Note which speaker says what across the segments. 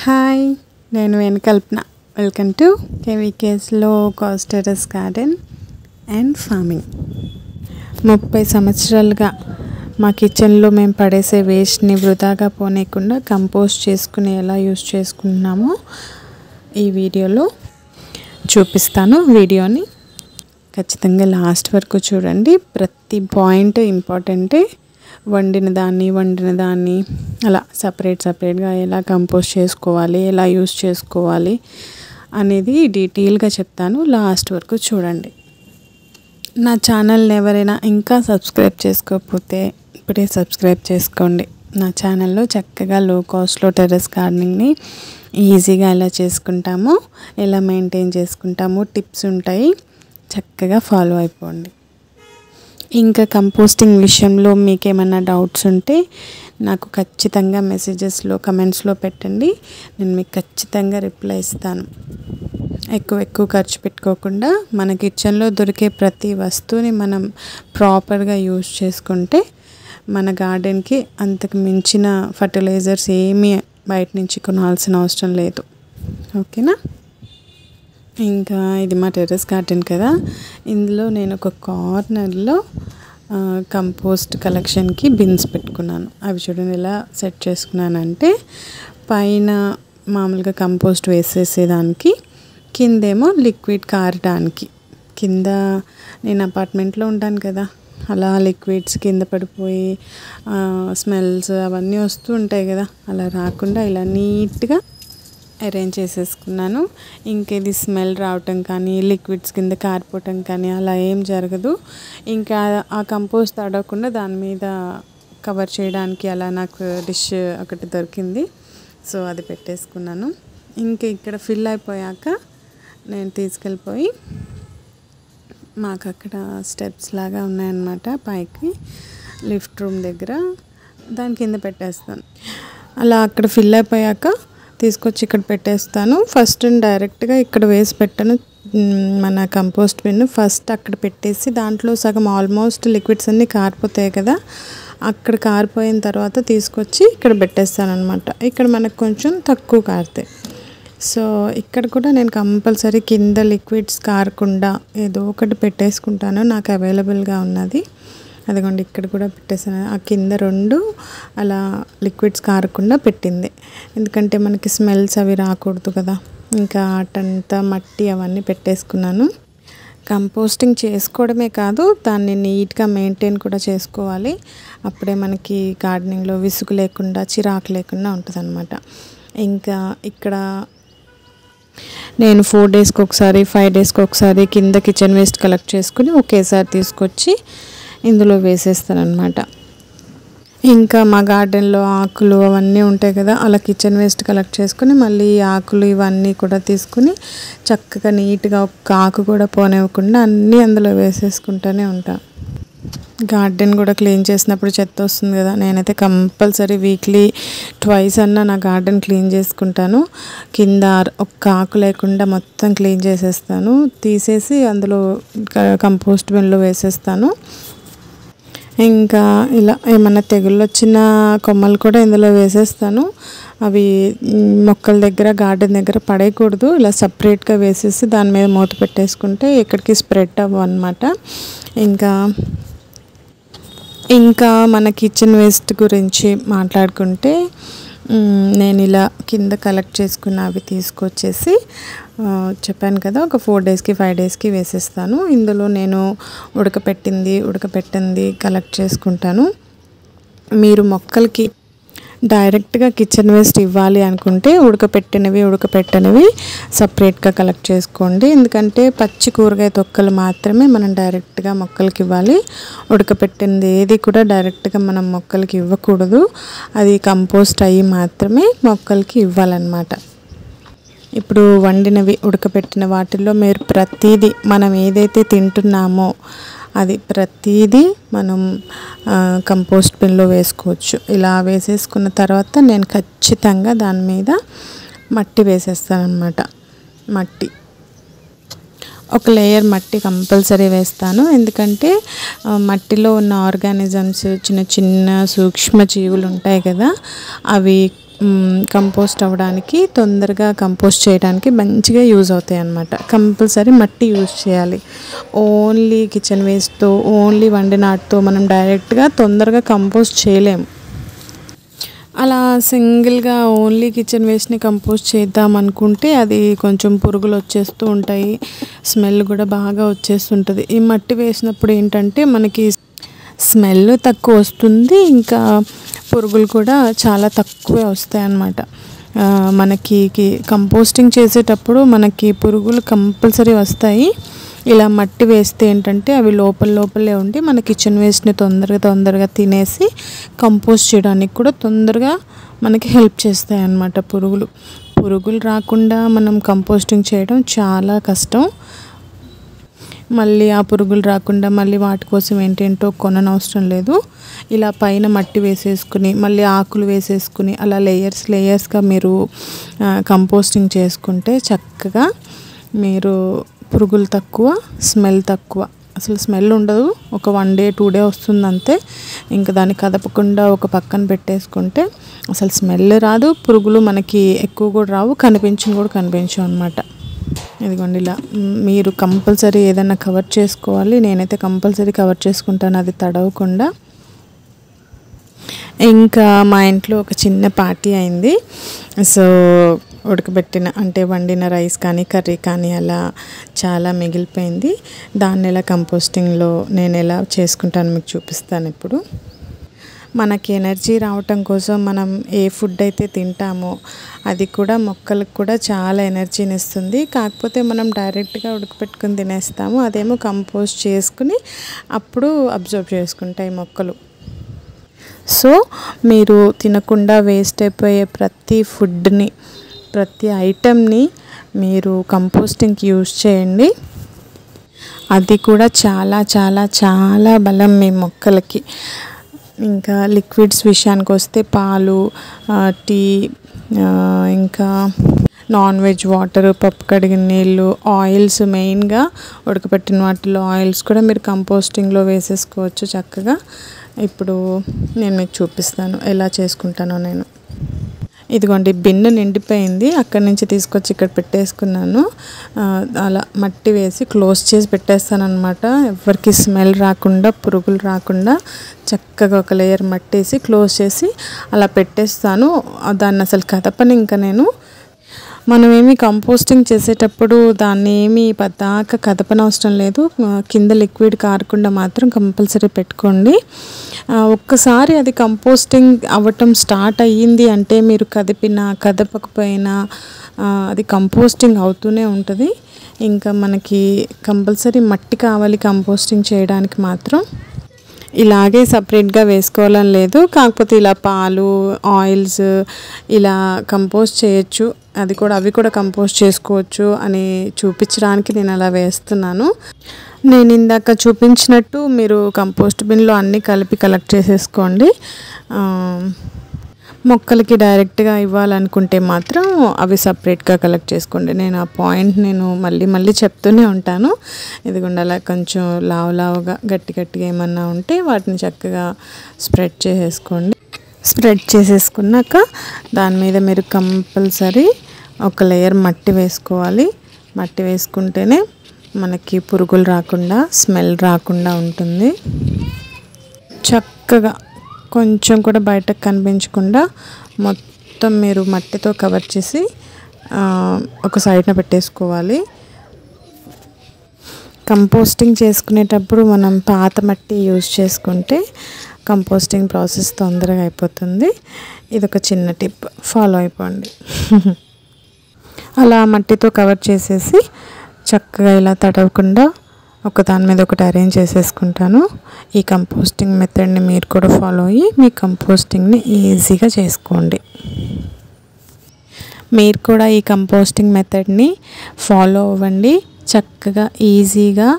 Speaker 1: Hi, నేను వెనుకల్పన. Welcome to KVKs లో cost terrace garden and farming. 30 సంవత్సరాలుగా మా కిచెన్లో మేము పడేసే వేస్ట్ని వృధాగా పోనీయకుండా కంపోస్ట్ చేసుకుని ఎలా యూస్ చేసుకుంటున్నామో ఈ వీడియోలో చూపిస్తాను. వీడియోని ఖచ్చితంగా లాస్ట్ వరకు చూడండి. ప్రతి పాయింట్ ఇంపార్టెంటే. వండిన దాన్ని అలా సపరేట్గా ఎలా కంపోస్ట్ చేసుకోవాలి, ఎలా యూస్ చేసుకోవాలి అనేది డీటెయిల్గా చెప్తాను. లాస్ట్ వరకు చూడండి. నా ఛానల్ని ఎవరైనా ఇంకా సబ్స్క్రైబ్ చేసుకోకపోతే ఇప్పుడే సబ్స్క్రైబ్ చేసుకోండి. నా ఛానల్లో చక్కగా లో కాస్ట్లో టెర్రస్ గార్డెనింగ్ని ఈజీగా ఎలా చేసుకుంటామో, ఎలా మెయింటైన్ చేసుకుంటామో టిప్స్ ఉంటాయి. చక్కగా ఫాలో అయిపోండి. ఇంకా కంపోస్టింగ్ విషయంలో మీకు ఏమైనా డౌట్స్ ఉంటే నాకు ఖచ్చితంగా మెసేజెస్లో కమెంట్స్లో పెట్టండి. నేను మీకు ఖచ్చితంగా రిప్లై ఇస్తాను. ఎక్కువ ఖర్చు పెట్టుకోకుండా మన కిచెన్లో దొరికే ప్రతి వస్తువుని మనం ప్రాపర్గా యూజ్ చేసుకుంటే మన గార్డెన్కి అంతకు మించిన ఫర్టిలైజర్స్ ఏమీ బయట నుంచి కొనాల్సిన అవసరం లేదు. ఓకేనా? ఇంకా ఇది మా టెర్రస్ గార్డెన్ కదా. ఇందులో నేను ఒక కార్నర్లో కంపోస్ట్ కలెక్షన్కి బిన్స్ పెట్టుకున్నాను. అవి చూడండి ఎలా సెట్ చేసుకున్నానంటే, పైన మామూలుగా కంపోస్ట్ వేసేసేదానికి, కిందేమో లిక్విడ్ కారడానికి. కింద నేను అపార్ట్మెంట్లో ఉంటాను కదా, అలా లిక్విడ్స్ కింద పడిపోయి స్మెల్స్ అవన్నీ వస్తూ ఉంటాయి కదా, అలా రాకుండా ఇలా నీట్గా అరేంజ్ చేసేసుకున్నాను. ఇంకా ఇది స్మెల్ రావటం కానీ, లిక్విడ్స్ కింద కారిపోవటం కానీ అలా ఏం జరగదు. ఇంకా ఆ కంపోస్ట్ తడవకుండా దాని మీద కవర్ చేయడానికి అలా నాకు డిష్ ఒకటి దొరికింది. సో అది పెట్టేసుకున్నాను. ఇంకా ఇక్కడ ఫిల్ అయిపోయాక నేను తీసుకెళ్ళిపోయి, మాకు అక్కడ స్టెప్స్ లాగా ఉన్నాయన్నమాట పైకి, లిఫ్ట్ రూమ్ దగ్గర, దాని కింద పెట్టేస్తాను. అలా అక్కడ ఫిల్ అయిపోయాక తీసుకొచ్చి ఇక్కడ పెట్టేస్తాను. ఫస్ట్ డైరెక్ట్గా ఇక్కడ వేసి పెట్టాను. మన కంపోస్ట్ బిన్ ఫస్ట్ అక్కడ పెట్టేసి దాంట్లో సగం ఆల్మోస్ట్ లిక్విడ్స్ అన్నీ కారిపోతాయి కదా, అక్కడ కారిపోయిన తర్వాత తీసుకొచ్చి ఇక్కడ పెట్టేస్తాను అనమాట. ఇక్కడ మనకు కొంచెం తక్కువ కారుతాయి. సో ఇక్కడ కూడా నేను కంపల్సరీ కింద లిక్విడ్స్ కారకుండా ఏదో ఒకటి పెట్టేసుకుంటాను. నాకు అవైలబుల్గా ఉన్నది అదిగోండి, ఇక్కడ కూడా పెట్టేసాను. ఆ కింద 2 అలా లిక్విడ్స్ కారకుండా పెట్టింది. ఎందుకంటే మనకి స్మెల్స్ అవి రాకూడదు కదా. ఇంకా అటంతా మట్టి అవన్నీ పెట్టేసుకున్నాను. కంపోస్టింగ్ చేసుకోవడమే కాదు, దాన్ని నీట్గా మెయింటైన్ కూడా చేసుకోవాలి. అప్పుడే మనకి గార్డెనింగ్లో విసుగు లేకుండా, చిరాకు లేకుండా ఉంటుందన్నమాట. ఇంకా ఇక్కడ నేను 4 డేస్కి ఒకసారి, 5 డేస్కి ఒకసారి కింద కిచెన్ వేస్ట్ కలెక్ట్ చేసుకుని ఒకేసారి తీసుకొచ్చి ఇందులో వేసేస్తానన్నమాట. ఇంకా మా గార్డెన్లో ఆకులు అవన్నీ ఉంటాయి కదా, అలా కిచెన్ వేస్ట్ కలెక్ట్ చేసుకుని మళ్ళీ ఆకులు ఇవన్నీ కూడా తీసుకుని చక్కగా నీట్గా ఒక్క ఆకు కూడా పోనివ్వకుండా అన్నీ అందులో వేసేసుకుంటూనే ఉంటాను. గార్డెన్ కూడా క్లీన్ చేసినప్పుడు చెత్త వస్తుంది కదా, నేనైతే కంపల్సరీ వీక్లీ 2 అన్నా నా గార్డెన్ క్లీన్ చేసుకుంటాను. కింద ఒక్క ఆకు లేకుండా మొత్తం క్లీన్ చేసేస్తాను. తీసేసి అందులో కంపోస్ట్ బిన్లో వేసేస్తాను. ఇంకా ఇలా ఏమన్నా తెగుళ్ళు వచ్చిన కొమ్మలు కూడా ఇందులో వేసేస్తాను. అవి మొక్కల దగ్గర, గార్డెన్ దగ్గర పడేయకూడదు. ఇలా సపరేట్గా వేసేసి దాని మీద మూత పెట్టేసుకుంటే ఎక్కడికి స్ప్రెడ్ అవ్వవు అన్నమాట. ఇంకా మన కిచెన్ వేస్ట్ గురించి మాట్లాడుకుంటే, నేను ఇలా కింద కలెక్ట్ చేసుకున్న అవి తీసుకొచ్చేసి చెప్పాను కదా, ఒక 4 డేస్కి 5 డేస్కి వేసేస్తాను. ఇందులో నేను ఉడకపెట్టింది కలెక్ట్ చేసుకుంటాను. మీరు మొక్కలకి డైరెక్ట్గా కిచెన్ వేస్ట్ ఇవ్వాలి అనుకుంటే ఉడకపెట్టనివి సపరేట్గా కలెక్ట్ చేసుకోండి. ఎందుకంటే పచ్చి కూరగాయ తొక్కలు మాత్రమే మనం డైరెక్ట్గా మొక్కలకి ఇవ్వాలి. ఉడకపెట్టింది ఏది కూడా డైరెక్ట్గా మనం మొక్కలకి ఇవ్వకూడదు. అది కంపోస్ట్ అయ్యి మాత్రమే మొక్కలకి ఇవ్వాలన్నమాట. ఇప్పుడు వండినవి, ఉడకపెట్టిన వాటిల్లో మీరు ప్రతిదీ మనం ఏదైతే తింటున్నామో అది ప్రతిదీ మనం కంపోస్ట్ బిన్లో వేసుకోవచ్చు. ఇలా వేసేసుకున్న తర్వాత నేను ఖచ్చితంగా దాని మీద మట్టి వేసేస్తాను అన్నమాట. ఒక లేయర్ మట్టి కంపల్సరీ వేస్తాను. ఎందుకంటే మట్టిలో ఉన్న ఆర్గానిజమ్స్, చిన్న చిన్న సూక్ష్మ జీవులు ఉంటాయి కదా, అవి కంపోస్ట్ అవ్వడానికి, తొందరగా కంపోస్ట్ చేయడానికి మంచిగా యూజ్ అవుతాయి అన్నమాట. కంపల్సరీ మట్టి యూజ్ చేయాలి. ఓన్లీ కిచెన్ వేస్ట్తో, ఓన్లీ వండిన ఆటతో మనం డైరెక్ట్గా తొందరగా కంపోస్ట్ చేయలేము. అలా సింగిల్గా ఓన్లీ కిచెన్ వేస్ట్ని కంపోస్ట్ చేద్దాం అనుకుంటే అది కొంచెం పురుగులు వచ్చేస్తూ ఉంటాయి, స్మెల్ కూడా బాగా వచ్చేస్తుంటుంది. ఈ మట్టి వేసినప్పుడు ఏంటంటే మనకి స్మెల్ తక్కువ వస్తుంది, ఇంకా పురుగులు కూడా చాలా తక్కువే వస్తాయి అన్నమాట. మనకి కంపోస్టింగ్ చేసేటప్పుడు మనకి పురుగులు కంపల్సరీ వస్తాయి. ఇలా మట్టి వేస్తే ఏంటంటే అవి లోపలే ఉండి మన కిచెన్ వేస్ట్ని తొందరగా తినేసి కంపోస్ట్ చేయడానికి కూడా తొందరగా మనకి హెల్ప్ చేస్తాయి అన్నమాట. పురుగులు రాకుండా మనం కంపోస్టింగ్ చేయడం చాలా కష్టం. మళ్ళీ ఆ పురుగులు రాకుండా మళ్ళీ వాటి కోసం ఏంటేంటో కొననవసరం లేదు. ఇలా పైన మట్టి వేసేసుకుని మళ్ళీ ఆకులు వేసేసుకుని అలా లేయర్స్గా మీరు కంపోస్టింగ్ చేసుకుంటే చక్కగా మీరు పురుగులు తక్కువ, స్మెల్ తక్కువ, అసలు స్మెల్ ఉండదు. ఒక 1 day 2 day వస్తుంది అంతే. ఇంకా దాన్ని కదపకుండా ఒక పక్కన పెట్టేసుకుంటే అసలు స్మెల్ రాదు, పురుగులు మనకి ఎక్కువ కూడా రావు, కనిపించవు అన్నమాట. ఇదిగోండి ఇలా మీరు కంపల్సరీ ఏదైనా కవర్ చేసుకోవాలి. నేనైతే కంపల్సరీ కవర్ చేసుకుంటాను అది తడవకుండా. ఇంకా మా ఇంట్లో ఒక చిన్న పార్టీ అయింది. సో ఉడకబెట్టిన అంటే వండిన రైస్ కానీ కర్రీ కానీ అలా చాలా మిగిలిపోయింది. దాన్ని ఎలా కంపోస్టింగ్లో నేను ఎలా చేసుకుంటాను మీకు చూపిస్తాను ఇప్పుడు. మనకి ఎనర్జీ రావటం కోసం మనం ఏ ఫుడ్ అయితే తింటామో అది కూడా మొక్కలకు కూడా చాలా ఎనర్జీని ఇస్తుంది. కాకపోతే మనం డైరెక్ట్గా ఉడకపెట్టుకుని తినేస్తాము, అదేమో కంపోస్ట్ చేసుకుని అప్పుడు అబ్జర్వ్ చేసుకుంటాయి మొక్కలు. సో మీరు తినకుండా వేస్ట్ అయిపోయే ప్రతి ఫుడ్ని, ప్రతి ఐటెంని మీరు కంపోస్టింగ్కి యూజ్ చేయండి. అది కూడా చాలా చాలా చాలా బలం మీ మొక్కలకి. ఇంకా లిక్విడ్స్ విషయానికి వస్తే పాలు, టీ, ఇంకా నాన్ వెజ్ వాటర్, పప్పు కడిగిన నీళ్ళు, ఆయిల్స్, మెయిన్గా ఉడకపెట్టిన వాటిలో ఆయిల్స్ కూడా మీరు కంపోస్టింగ్లో వేసేసుకోవచ్చు చక్కగా. ఇప్పుడు నేను మీకు చూపిస్తాను ఎలా చేసుకుంటానో నేను. ఇదిగోండి బిన్ను నిండిపోయింది, అక్కడి నుంచి తీసుకొచ్చి ఇక్కడ పెట్టేసుకున్నాను. అలా మట్టి వేసి క్లోజ్ చేసి పెట్టేస్తాను అనమాట. ఎవరికి స్మెల్ రాకుండా, పురుగులు రాకుండా చక్కగా ఒక లేయర్ మట్టి వేసి క్లోజ్ చేసి అలా పెట్టేస్తాను. దాన్ని అసలు కదపని ఇంకా నేను. మనమేమి కంపోస్టింగ్ చేసేటప్పుడు దాన్ని ఏమి పద్దాక కదపనవసరం లేదు. కింద లిక్విడ్ కారకుండా మాత్రం కంపల్సరీ పెట్టుకోండి. ఒక్కసారి అది కంపోస్టింగ్ అవ్వటం స్టార్ట్ అయ్యింది అంటే మీరు కదపకపోయినా అది కంపోస్టింగ్ అవుతూనే ఉంటుంది. ఇంకా మనకి కంపల్సరీ మట్టి కావాలి కంపోస్టింగ్ చేయడానికి మాత్రం. ఇలాగే సపరేట్గా వేసుకోవాలని లేదు, కాకపోతే ఇలా పాలు, ఆయిల్స్ ఇలా కంపోస్ట్ చేయొచ్చు, అవి కూడా కంపోస్ట్ చేసుకోవచ్చు అని చూపించడానికి నేను అలా వేస్తున్నాను. నేను ఇందాక చూపించినట్టు మీరు కంపోస్ట్ బిన్లో అన్నీ కలిపి కలెక్ట్ చేసేసుకోండి. మొక్కలకి డైరెక్ట్గా ఇవ్వాలనుకుంటే మాత్రం అవి సపరేట్గా కలెక్ట్ చేసుకోండి. నేను ఆ పాయింట్ మళ్ళీ చెప్తూనే ఉంటాను. ఇదిగోండి అలా కొంచెం లావుగా గట్టిగా ఏమన్నా ఉంటే వాటిని చక్కగా స్ప్రెడ్ చేసేసుకోండి. స్ప్రెడ్ చేసేసుకున్నాక దాని మీద మీరు కంపల్సరీ ఒక లేయర్ మట్టి వేసుకోవాలి. మట్టి వేసుకుంటేనే మనకి పురుగులు రాకుండా, స్మెల్ రాకుండా ఉంటుంది. చక్కగా కొంచెం కూడా బయటకు కనిపించకుండా మొత్తం మీరు మట్టితో కవర్ చేసి ఒక సైడ్న పెట్టేసుకోవాలి. కంపోస్టింగ్ చేసుకునేటప్పుడు మనం పాత మట్టి యూజ్ చేసుకుంటే కంపోస్టింగ్ ప్రాసెస్ తొందరగా అయిపోతుంది. ఇదొక చిన్న టిప్, ఫాలో అయిపోండి. అలా మట్టితో కవర్ చేసేసి చక్కగా ఇలా తడవకుండా ఒక దాని మీద ఒకటి అరేంజ్ చేసేసుకుంటాను. ఈ కంపోస్టింగ్ మెథడ్ని మీరు కూడా ఫాలో అయ్యి మీ కంపోస్టింగ్ని ఈజీగా చేసుకోండి. మీరు కూడా ఈ కంపోస్టింగ్ మెథడ్ని ఫాలో అవ్వండి. చక్కగా ఈజీగా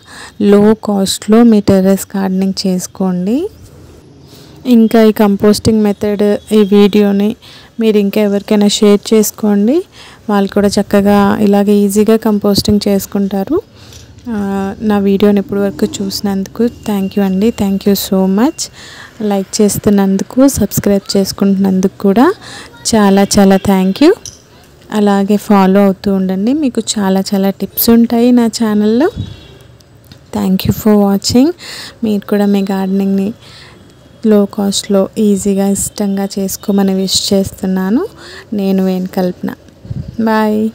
Speaker 1: లో కాస్ట్లో మీ టెర్రస్ గార్డెనింగ్ చేసుకోండి. ఇంకా ఈ కంపోస్టింగ్ మెథడ్ ఈ వీడియోని మీరు ఇంకా ఎవరికైనా షేర్ చేసుకోండి. వాళ్ళు కూడా చక్కగా ఇలాగే ఈజీగా కంపోస్టింగ్ చేసుకుంటారు. నా వీడియోని ఇప్పటి వరకు చూసినందుకు థ్యాంక్ యూ అండి. Thank you so much. Like చేస్తున్నందుకు, సబ్స్క్రైబ్ చేసుకుంటున్నందుకు కూడా చాలా చాలా థ్యాంక్ యూ. అలాగే ఫాలో అవుతూ ఉండండి, మీకు చాలా చాలా టిప్స్ ఉంటాయి నా ఛానల్లో. Thank you for watching. మీరు కూడా మీ గార్డెనింగ్ని లో కాస్ట్లో ఈజీగా ఇష్టంగా చేసుకోమని విష్ చేస్తున్నాను. నేను వేణు కల్పన. బాయ్.